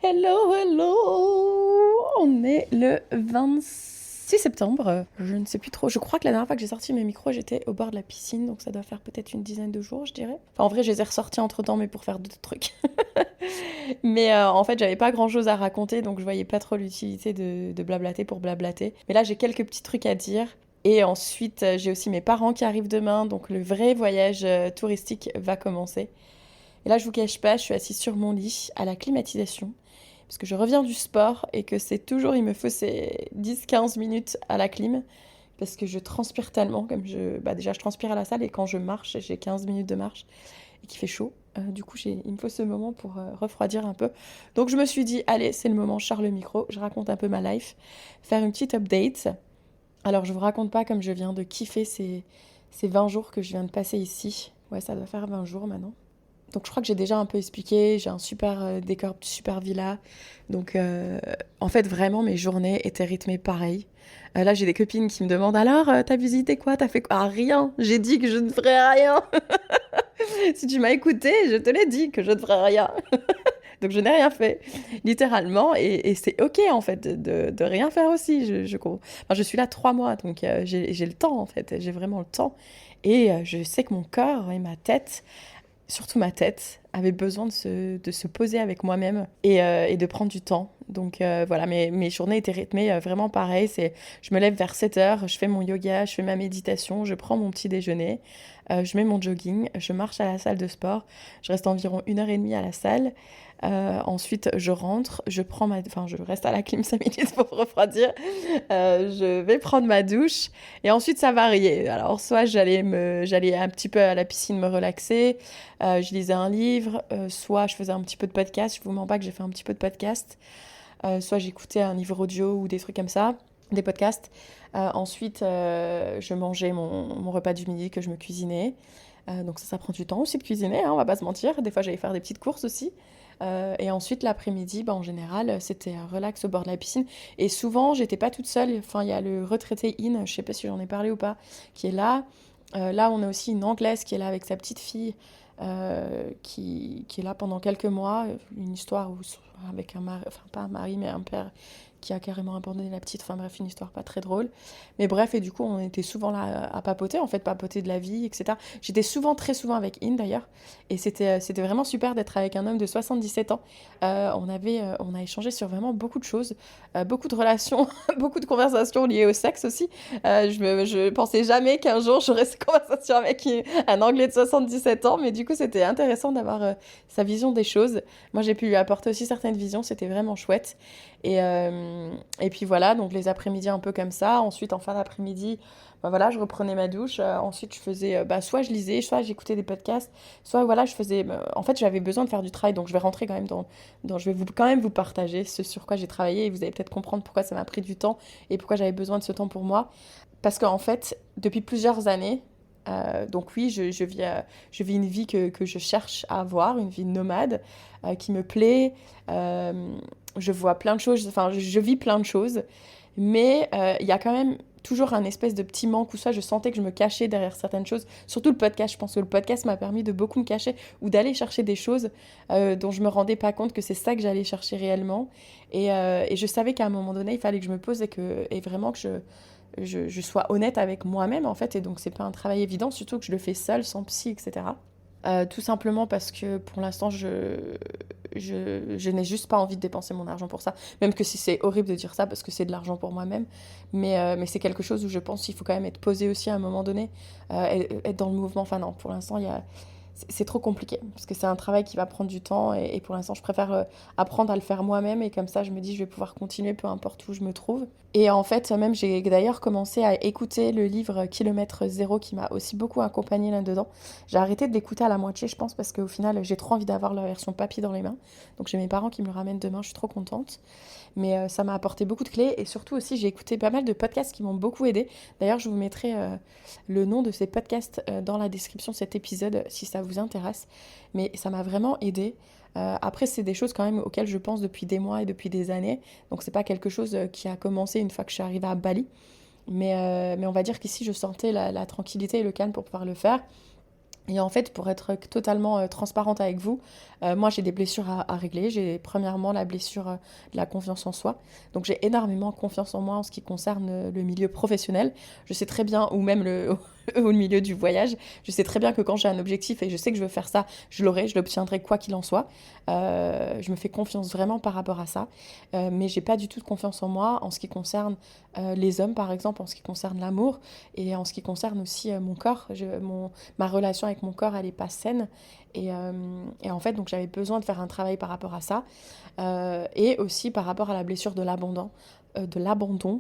Hello, hello! On est le 26 septembre. Je ne sais plus trop. Je crois que la dernière fois que j'ai sorti mes micros, j'étais au bord de la piscine, donc ça doit faire peut-être une dizaine de jours, je dirais. Enfin, en vrai, je les ai ressortis entre-temps, mais pour faire d'autres trucs. Mais en fait, j'avais pas grand-chose à raconter, donc je voyais pas trop l'utilité de blablater pour blablater. Mais là, j'ai quelques petits trucs à dire. Et ensuite, j'ai aussi mes parents qui arrivent demain, donc le vrai voyage touristique va commencer. Et là, je vous cache pas, je suis assise sur mon lit à la climatisation parce que je reviens du sport et que c'est toujours, il me faut ces 10-15 minutes à la clim parce que je transpire tellement, déjà je transpire à la salle et quand je marche, j'ai 15 minutes de marche et qu'il fait chaud. Du coup, il me faut ce moment pour refroidir un peu. Donc je me suis dit, allez, c'est le moment, je sors le micro, je raconte un peu ma life, faire une petite update. Alors je vous raconte pas comme je viens de kiffer ces 20 jours que je viens de passer ici. Ouais, ça doit faire 20 jours maintenant. Donc je crois que j'ai déjà un peu expliqué, j'ai un super décor, super villa. Donc en fait vraiment mes journées étaient rythmées pareil. Là j'ai des copines qui me demandent alors t'as visité quoi, t'as fait quoi? Ah rien, j'ai dit que je ne ferais rien. Si tu m'as écouté, je te l'ai dit que je ne ferais rien. Donc je n'ai rien fait, littéralement, et c'est ok en fait de rien faire aussi. Enfin, je suis là 3 mois, donc j'ai le temps en fait, j'ai vraiment le temps. Et je sais que mon corps et ma tête surtout ma tête, avait besoin de se poser avec moi-même et de prendre du temps. Donc voilà, mes journées étaient rythmées vraiment pareil. Je me lève vers 7 heures, je fais mon yoga, je fais ma méditation, je prends mon petit déjeuner, je mets mon jogging, je marche à la salle de sport, je reste environ 1 heure et demie à la salle. Ensuite, je rentre, enfin, je reste à la clim 5 minutes pour refroidir. Je vais prendre ma douche et ensuite ça variait. Alors, soit j'allais un petit peu à la piscine me relaxer, je lisais un livre, soit je faisais un petit peu de podcast. Je vous mens pas que j'ai fait un petit peu de podcast. Soit j'écoutais un livre audio ou des trucs comme ça, des podcasts. Ensuite, je mangeais mon repas du midi que je me cuisinais. Donc ça prend du temps aussi de cuisiner, hein, on va pas se mentir. Des fois, j'allais faire des petites courses aussi. Et ensuite, l'après-midi, en général, c'était relax au bord de la piscine. Et souvent, j'étais pas toute seule. Enfin, il y a le retraité In, je sais pas si j'en ai parlé ou pas, qui est là. Là, on a aussi une Anglaise qui est là avec sa petite fille, qui est là pendant quelques mois. Une histoire avec un mari, enfin pas un mari, mais un père qui a carrément abandonné la petite. Enfin bref, une histoire pas très drôle. Mais bref, et du coup, on était souvent là à papoter, en fait, papoter de la vie, etc. J'étais très souvent avec In d'ailleurs. Et c'était vraiment super d'être avec un homme de 77 ans. On a échangé sur vraiment beaucoup de choses, beaucoup de relations, beaucoup de conversations liées au sexe aussi. Je pensais jamais qu'un jour j'aurais cette conversation avec un Anglais de 77 ans, mais du coup c'était intéressant d'avoir sa vision des choses. Moi j'ai pu lui apporter aussi certaines visions, c'était vraiment chouette. Et puis voilà, donc les après-midi un peu comme ça. Ensuite en fin d'après-midi, voilà, je reprenais ma douche. Ensuite je faisais, soit je lisais, soit j'écoutais des podcasts, soit voilà, en fait j'avais besoin de faire du travail, donc je vais rentrer quand même je vais quand même vous partager ce sur quoi j'ai travaillé et vous allez peut-être comprendre pourquoi ça m'a pris du temps et pourquoi j'avais besoin de ce temps pour moi. Parce qu'en fait, depuis plusieurs années, donc oui, je vis une vie que je cherche à avoir, une vie nomade qui me plaît. Je vois plein de choses, enfin je vis plein de choses, mais il y a quand même toujours un espèce de petit manque où soit je sentais que je me cachais derrière certaines choses. Surtout le podcast, je pense que le podcast m'a permis de beaucoup me cacher ou d'aller chercher des choses dont je me rendais pas compte que c'est ça que j'allais chercher réellement. Et je savais qu'à un moment donné, il fallait que je me pose et vraiment que je sois honnête avec moi-même en fait. Et donc c'est pas un travail évident, surtout que je le fais seule, sans psy, etc. Tout simplement parce que pour l'instant, je n'ai juste pas envie de dépenser mon argent pour ça. Même que si c'est horrible de dire ça parce que c'est de l'argent pour moi-même. Mais c'est quelque chose où je pense qu'il faut quand même être posé aussi à un moment donné, être dans le mouvement. Enfin non, pour l'instant, c'est trop compliqué parce que c'est un travail qui va prendre du temps et pour l'instant je préfère apprendre à le faire moi-même et comme ça je me dis je vais pouvoir continuer peu importe où je me trouve. Et en fait même j'ai d'ailleurs commencé à écouter le livre Kilomètre Zéro qui m'a aussi beaucoup accompagnée là-dedans. J'ai arrêté de l'écouter à la moitié je pense parce qu'au final j'ai trop envie d'avoir la version papier dans les mains. Donc j'ai mes parents qui me le ramènent demain, je suis trop contente. Mais ça m'a apporté beaucoup de clés et surtout aussi j'ai écouté pas mal de podcasts qui m'ont beaucoup aidé. D'ailleurs je vous mettrai le nom de ces podcasts dans la description de cet épisode si ça vous intéresse. Mais ça m'a vraiment aidé. Après c'est des choses quand même auxquelles je pense depuis des mois et depuis des années. Donc c'est pas quelque chose qui a commencé une fois que je suis arrivée à Bali. Mais on va dire qu'ici je sentais la tranquillité et le calme pour pouvoir le faire. Et en fait, pour être totalement transparente avec vous, moi j'ai des blessures à régler. J'ai premièrement la blessure de la confiance en soi. Donc j'ai énormément confiance en moi en ce qui concerne le milieu professionnel. Je sais très bien, ou même au milieu du voyage, je sais très bien que quand j'ai un objectif et je sais que je veux faire ça, je l'aurai, je l'obtiendrai quoi qu'il en soit. Je me fais confiance vraiment par rapport à ça. Mais j'ai pas du tout de confiance en moi en ce qui concerne les hommes, par exemple, en ce qui concerne l'amour et en ce qui concerne aussi mon corps. Ma relation avec mon corps, elle est pas saine. Et en fait, donc j'avais besoin de faire un travail par rapport à ça. Et aussi par rapport à la blessure de l'abandon,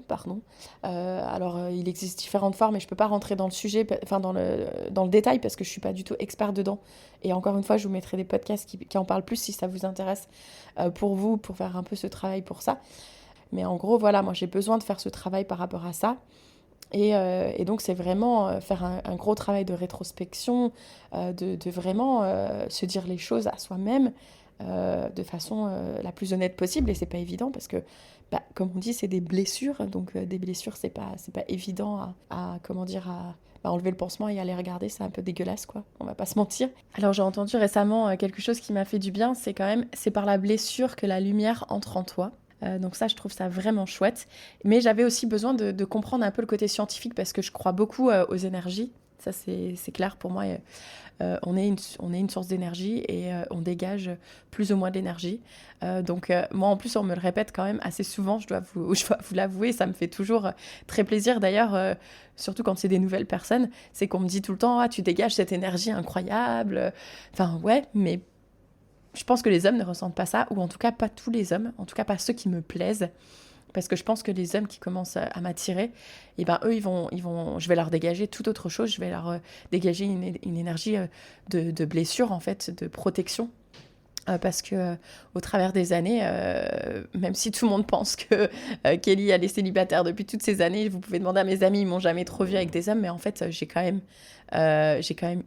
pardon. Il existe différentes formes et je peux pas rentrer dans le sujet, enfin dans le détail parce que je suis pas du tout expert dedans. Et encore une fois, je vous mettrai des podcasts qui en parlent plus si ça vous intéresse pour vous, pour faire un peu ce travail pour ça. Mais en gros, voilà, moi j'ai besoin de faire ce travail par rapport à ça. Et donc, c'est vraiment faire un gros travail de rétrospection, de vraiment se dire les choses à soi-même de façon la plus honnête possible. Et c'est pas évident parce que, comme on dit, c'est des blessures. Donc, des blessures, c'est pas évident à enlever le pansement et aller regarder. C'est un peu dégueulasse, quoi. On va pas se mentir. Alors, j'ai entendu récemment quelque chose qui m'a fait du bien. C'est par la blessure que la lumière entre en toi. Donc ça, je trouve ça vraiment chouette. Mais j'avais aussi besoin de comprendre un peu le côté scientifique parce que je crois beaucoup aux énergies. Ça, c'est clair pour moi. On est une source d'énergie et on dégage plus ou moins d'énergie. Moi, en plus, on me le répète quand même assez souvent, je dois vous l'avouer. Ça me fait toujours très plaisir. D'ailleurs, surtout quand c'est des nouvelles personnes, c'est qu'on me dit tout le temps « Ah, tu dégages cette énergie incroyable ». Enfin, ouais, mais je pense que les hommes ne ressentent pas ça, ou en tout cas pas tous les hommes, en tout cas pas ceux qui me plaisent, parce que je pense que les hommes qui commencent à m'attirer, et ben eux, je vais leur dégager tout autre chose, je vais leur dégager une énergie de blessure, en fait, de protection. Parce que au travers des années, même si tout le monde pense que Kelly elle est célibataire depuis toutes ces années, vous pouvez demander à mes amis, ils m'ont jamais trop vue avec des hommes, mais en fait j'ai quand même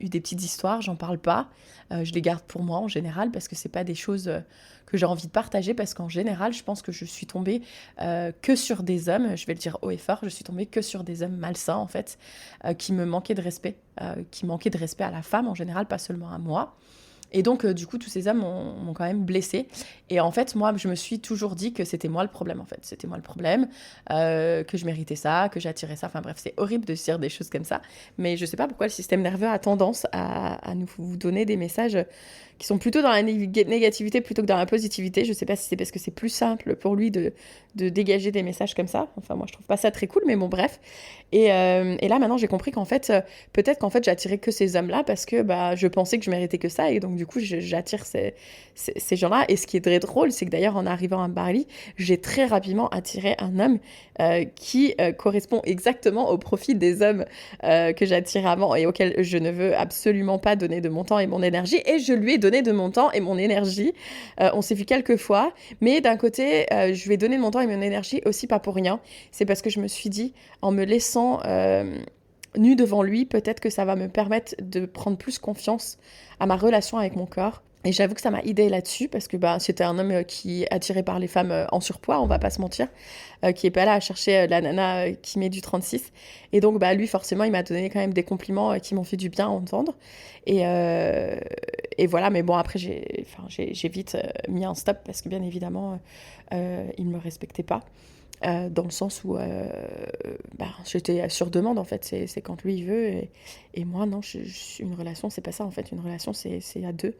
eu des petites histoires, j'en parle pas, je les garde pour moi en général parce que c'est pas des choses que j'ai envie de partager parce qu'en général je pense que je suis tombée que sur des hommes, je vais le dire haut et fort, je suis tombée que sur des hommes malsains en fait, qui me manquaient de respect, qui manquaient de respect à la femme en général, pas seulement à moi. Et donc, du coup, tous ces hommes m'ont quand même blessée. Et en fait, moi, je me suis toujours dit que c'était moi le problème, en fait. C'était moi le problème, que je méritais ça, que j'attirais ça. Enfin bref, c'est horrible de se dire des choses comme ça. Mais je sais pas pourquoi le système nerveux a tendance à nous donner des messages qui sont plutôt dans la négativité plutôt que dans la positivité. Je sais pas si c'est parce que c'est plus simple pour lui de dégager des messages comme ça. Enfin, moi, je trouve pas ça très cool, mais bon, bref. Et là, maintenant, j'ai compris qu'en fait, peut-être qu'en fait, j'attirais que ces hommes-là parce que je pensais que je méritais que ça. Et donc, du coup, j'attire ces gens-là. Et ce qui est très drôle, c'est que d'ailleurs, en arrivant à Bali, j'ai très rapidement attiré un homme qui correspond exactement au profil des hommes que j'attirais avant et auxquels je ne veux absolument pas donner de mon temps et mon énergie. Et je lui ai donné de mon temps et mon énergie. On s'est vu quelques fois. Mais d'un côté, je lui ai donné de mon temps et mon énergie aussi pas pour rien. C'est parce que je me suis dit, en me laissant nue devant lui, peut-être que ça va me permettre de prendre plus confiance à ma relation avec mon corps. Et j'avoue que ça m'a aidée là-dessus parce que c'était un homme qui est attiré par les femmes en surpoids, on va pas se mentir, qui est pas là à chercher la nana qui met du 36. Et donc lui forcément il m'a donné quand même des compliments qui m'ont fait du bien à entendre. Et voilà, mais bon après j'ai vite mis un stop parce que bien évidemment il me respectait pas. Dans le sens où j'étais sur demande en fait, c'est quand lui il veut et moi non, une relation c'est pas ça en fait, une relation c'est à deux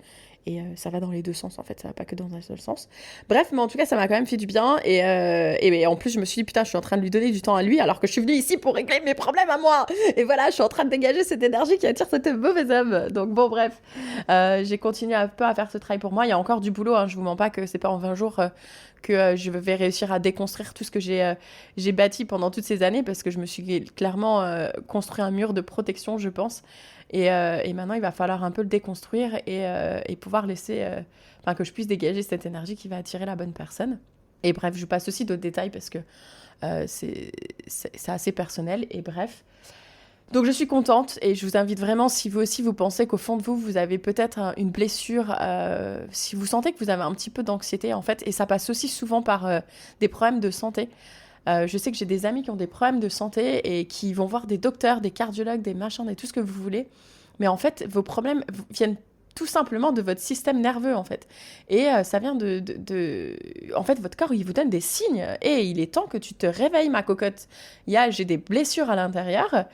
et ça va dans les deux sens en fait, ça va pas que dans un seul sens. Bref, mais en tout cas ça m'a quand même fait du bien et en plus je me suis dit putain je suis en train de lui donner du temps à lui alors que je suis venue ici pour régler mes problèmes à moi et voilà je suis en train de dégager cette énergie qui attire cet mauvais homme. Donc bon bref, j'ai continué un peu à faire ce travail pour moi, il y a encore du boulot, hein, je vous mens pas que c'est pas en 20 jours que je vais réussir à déconstruire tout ce que j'ai bâti pendant toutes ces années parce que je me suis clairement construit un mur de protection, je pense. Et maintenant, il va falloir un peu le déconstruire et pouvoir laisser... que je puisse dégager cette énergie qui va attirer la bonne personne. Et bref, je passe aussi d'autres détails parce que c'est assez personnel. Et bref... Donc je suis contente et je vous invite vraiment, si vous aussi vous pensez qu'au fond de vous, vous avez peut-être une blessure, si vous sentez que vous avez un petit peu d'anxiété en fait, et ça passe aussi souvent par des problèmes de santé. Je sais que j'ai des amis qui ont des problèmes de santé et qui vont voir des docteurs, des cardiologues, des machins, tout ce que vous voulez. Mais en fait, vos problèmes viennent tout simplement de votre système nerveux, en fait. Et ça vient En fait, votre corps, il vous donne des signes. Et il est temps que tu te réveilles, ma cocotte. J'ai des blessures à l'intérieur.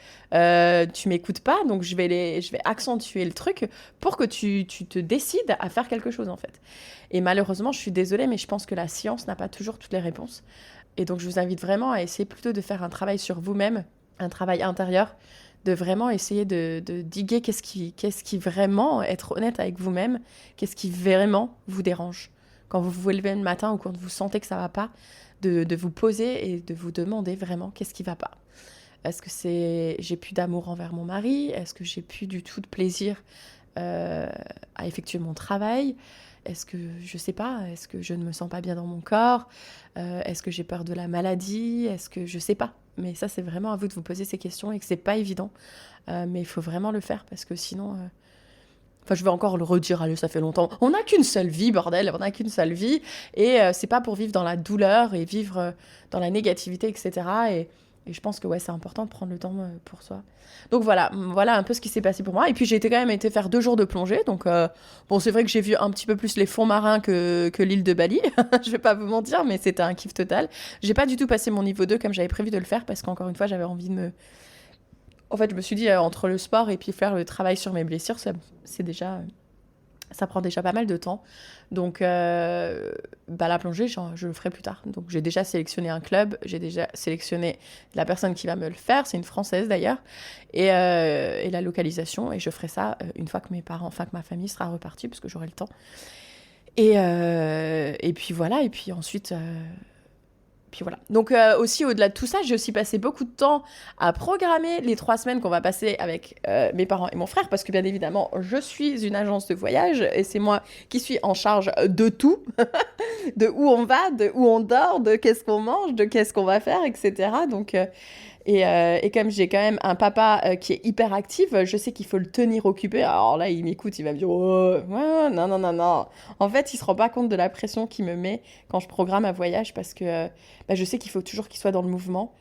Tu m'écoutes pas, donc je vais accentuer le truc pour que tu te décides à faire quelque chose, en fait. Et malheureusement, je suis désolée, mais je pense que la science n'a pas toujours toutes les réponses. Et donc, je vous invite vraiment à essayer plutôt de faire un travail sur vous-même, un travail intérieur, de vraiment essayer de diguer qu'est-ce qui vraiment, être honnête avec vous-même, qu'est-ce qui vraiment vous dérange. Quand vous vous levez le matin ou quand vous sentez que ça va pas, de vous poser et de vous demander vraiment qu'est-ce qui va pas. Est-ce que j'ai plus d'amour envers mon mari? Est-ce que j'ai plus du tout de plaisir à effectuer mon travail? Est-ce que, je sais pas, est-ce que je ne me sens pas bien dans mon corps? Est-ce que j'ai peur de la maladie? Est-ce que, je sais pas. Mais ça, c'est vraiment à vous de vous poser ces questions et que c'est pas évident. Mais il faut vraiment le faire parce que sinon... Enfin, je vais encore le redire, allez, ça fait longtemps. On n'a qu'une seule vie, bordel, on n'a qu'une seule vie. Et c'est pas pour vivre dans la douleur et vivre dans la négativité, etc. Et je pense que ouais, c'est important de prendre le temps pour soi. Donc voilà un peu ce qui s'est passé pour moi. Et puis j'ai quand même été faire 2 jours de plongée. Donc bon, c'est vrai que j'ai vu un petit peu plus les fonds marins que l'île de Bali. Je vais pas vous mentir, mais c'était un kiff total. J'ai pas du tout passé mon niveau 2 comme j'avais prévu de le faire parce qu'encore une fois, j'avais envie de me... En fait, je me suis dit, entre le sport et puis faire le travail sur mes blessures, c'est déjà... ça prend déjà pas mal de temps. Donc, la plongée, je le ferai plus tard. Donc, j'ai déjà sélectionné un club, j'ai déjà sélectionné la personne qui va me le faire, c'est une Française d'ailleurs, et la localisation, et je ferai ça une fois que que ma famille sera repartie, parce que j'aurai le temps. Et puis voilà, et puis ensuite... Puis voilà. Donc aussi, au-delà de tout ça, j'ai aussi passé beaucoup de temps à programmer les 3 semaines qu'on va passer avec mes parents et mon frère, parce que bien évidemment, je suis une agence de voyage et c'est moi qui suis en charge de tout, de où on va, de où on dort, de qu'est-ce qu'on mange, de qu'est-ce qu'on va faire, etc. Donc, et comme j'ai quand même un papa qui est hyper actif, je sais qu'il faut le tenir occupé. Alors là, il m'écoute, il va me dire oh, ouais, non, non, non, non. En fait, il se rend pas compte de la pression qu'il me met quand je programme un voyage parce que je sais qu'il faut toujours qu'il soit dans le mouvement.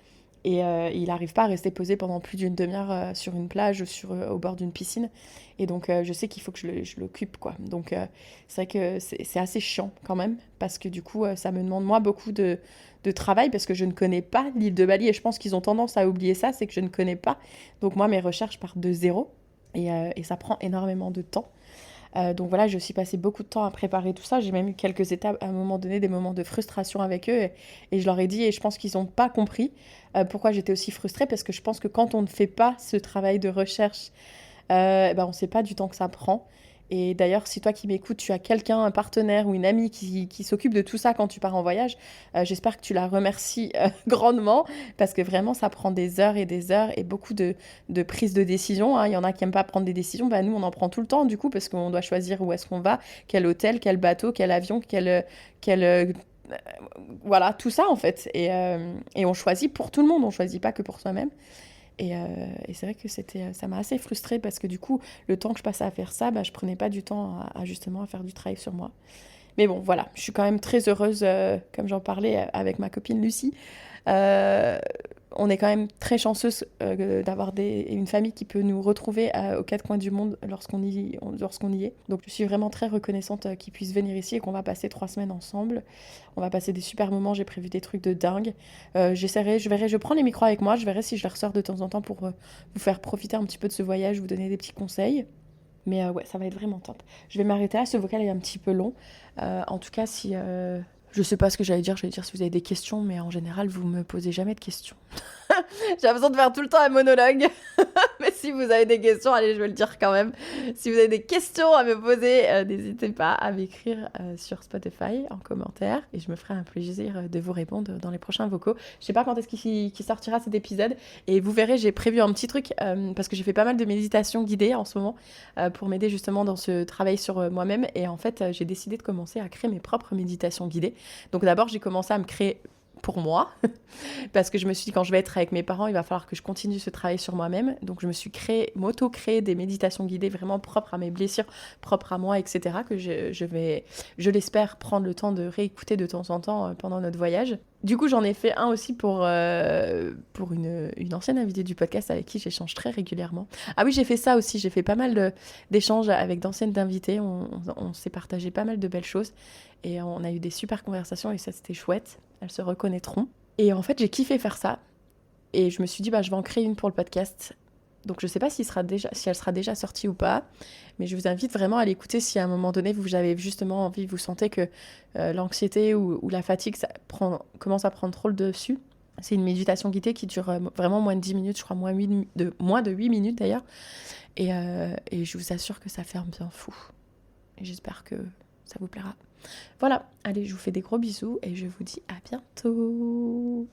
Et il n'arrive pas à rester posé pendant plus d'une demi-heure sur une plage ou au bord d'une piscine. Et donc, je sais qu'il faut que je l'occupe, quoi. Donc, c'est vrai que c'est assez chiant quand même, parce que du coup, ça me demande, moi, beaucoup de travail, parce que je ne connais pas l'île de Bali. Et je pense qu'ils ont tendance à oublier ça, c'est que je ne connais pas. Donc, moi, mes recherches partent de zéro. Et ça prend énormément de temps. Donc voilà, j'ai aussi passé beaucoup de temps à préparer tout ça. J'ai même eu quelques étapes, à un moment donné, des moments de frustration avec eux. Et je leur ai dit, et je pense qu'ils n'ont pas compris pourquoi j'étais aussi frustrée, parce que je pense que quand on ne fait pas ce travail de recherche, on ne sait pas du temps que ça prend. Et d'ailleurs, si toi qui m'écoutes, tu as quelqu'un, un partenaire ou une amie qui s'occupe de tout ça quand tu pars en voyage, j'espère que tu la remercies grandement, parce que vraiment, ça prend des heures et beaucoup de prise de décision. Hein. Il y en a qui n'aiment pas prendre des décisions. Nous, on en prend tout le temps, du coup, parce qu'on doit choisir où est-ce qu'on va, quel hôtel, quel bateau, quel avion, voilà, tout ça, en fait. Et on choisit pour tout le monde, on choisit pas que pour soi-même. Et c'est vrai que ça m'a assez frustrée parce que du coup, le temps que je passais à faire ça, je prenais pas du temps justement à faire du travail sur moi. Mais bon, voilà, je suis quand même très heureuse, comme j'en parlais avec ma copine Lucie. On est quand même très chanceuse d'avoir une famille qui peut nous retrouver aux 4 coins du monde lorsqu'on y est. Donc je suis vraiment très reconnaissante qu'ils puissent venir ici et qu'on va passer 3 semaines ensemble. On va passer des super moments, j'ai prévu des trucs de dingue. Je prends les micros avec moi, je verrai si je les ressors de temps en temps pour vous faire profiter un petit peu de ce voyage, vous donner des petits conseils. Mais ouais, ça va être vraiment top. Je vais m'arrêter là, ce vocal est un petit peu long. En tout cas, si... Je sais pas ce que j'allais dire si vous avez des questions, mais en général, vous me posez jamais de questions. J'ai l'impression de faire tout le temps un monologue. Mais si vous avez des questions, allez, je vais le dire quand même. Si vous avez des questions à me poser, n'hésitez pas à m'écrire sur Spotify en commentaire. Et je me ferai un plaisir de vous répondre dans les prochains vocaux. Je sais pas quand est-ce qu'il sortira cet épisode. Et vous verrez, j'ai prévu un petit truc, parce que j'ai fait pas mal de méditations guidées en ce moment, pour m'aider justement dans ce travail sur moi-même. Et en fait, j'ai décidé de commencer à créer mes propres méditations guidées. Donc d'abord, j'ai commencé à me créer pour moi, parce que je me suis dit, quand je vais être avec mes parents, il va falloir que je continue ce travail sur moi-même. Donc je me suis m'auto-créé des méditations guidées vraiment propres à mes blessures, propres à moi, etc., que je vais, je l'espère, prendre le temps de réécouter de temps en temps pendant notre voyage. Du coup, j'en ai fait un aussi pour une ancienne invitée du podcast avec qui j'échange très régulièrement. Ah oui, j'ai fait ça aussi. J'ai fait pas mal d'échanges avec d'anciennes invités. On s'est partagé pas mal de belles choses. Et on a eu des super conversations et ça, c'était chouette. Elles se reconnaîtront. Et en fait, j'ai kiffé faire ça. Et je me suis dit, bah, je vais en créer une pour le podcast. Donc je sais pas si elle sera déjà sortie ou pas, mais je vous invite vraiment à l'écouter si à un moment donné vous avez justement envie, vous sentez que l'anxiété ou la fatigue commence à prendre trop le dessus. C'est une méditation guidée qui dure vraiment moins de 10 minutes, je crois moins de 8 minutes d'ailleurs. Et je vous assure que ça fait un bien fou. Et j'espère que ça vous plaira. Voilà, allez, je vous fais des gros bisous et je vous dis à bientôt.